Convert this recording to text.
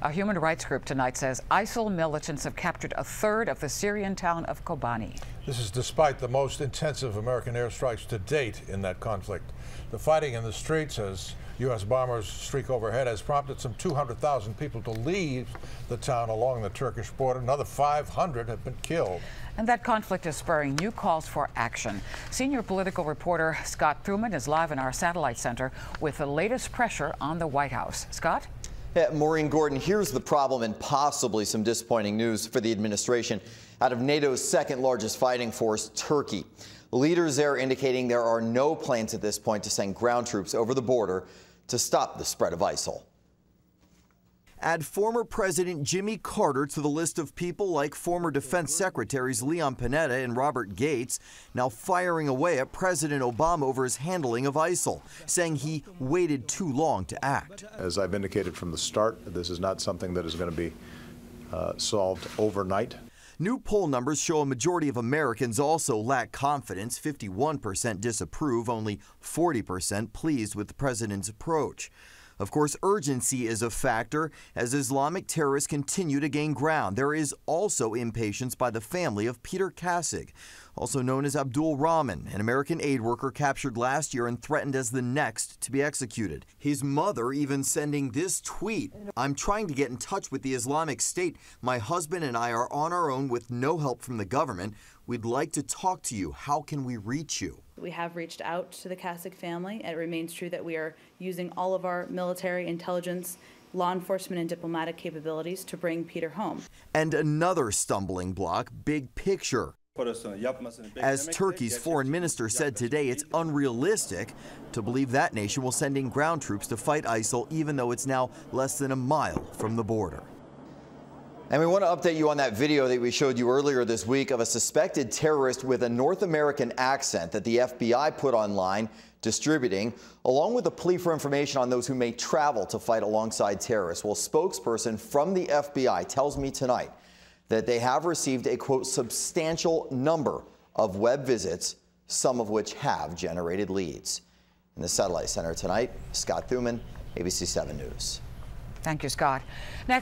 A human rights group tonight says ISIL militants have captured a third of the Syrian town of KOBANI. This is despite the most intensive American airstrikes to date in that conflict. The fighting in the streets as U.S. bombers streak overhead has prompted some 200,000 people to leave the town along the Turkish border. Another 500 have been killed. And that conflict is spurring new calls for action. Senior political reporter Scott THUMAN is live in our satellite center with the latest pressure on the White House. Scott? Yeah, Maureen Gordon, here's the problem and possibly some disappointing news for the administration out of NATO's second largest fighting force, Turkey. Leaders there indicating there are no plans at this point to send ground troops over the border to stop the spread of ISIL. Add former President Jimmy Carter to the list of people like former Defense Secretaries Leon Panetta and Robert Gates, now firing away at President Obama over his handling of ISIL, saying he waited too long to act. As I've indicated from the start, this is not something that is going to be solved overnight. New poll numbers show a majority of Americans also lack confidence. 51% disapprove, only 40% pleased with the president's approach. Of course, urgency is a factor as Islamic terrorists continue to gain ground. There is also impatience by the family of Peter Kasig, also known as Abdul Rahman, an American aid worker captured last year and threatened as the next to be executed. His mother even sending this tweet: "I'm trying to get in touch with the Islamic State. My husband and I are on our own with no help from the government. We'd like to talk to you. How can we reach you?" We have reached out to the Kasig family. It remains true that we are using all of our military, intelligence, law enforcement, and diplomatic capabilities to bring Peter home. And another stumbling block, big picture. As Turkey's foreign minister said today, it's unrealistic to believe that nation will send in ground troops to fight ISIL, even though it's now less than a mile from the border. And we want to update you on that video that we showed you earlier this week of a suspected terrorist with a North American accent that the FBI put online distributing, along with a plea for information on those who may travel to fight alongside terrorists. Well, a spokesperson from the FBI tells me tonight that they have received a, quote, substantial number of web visits, some of which have generated leads. In the Satellite Center tonight, Scott THUMAN, ABC 7 News. Thank you, Scott. Next.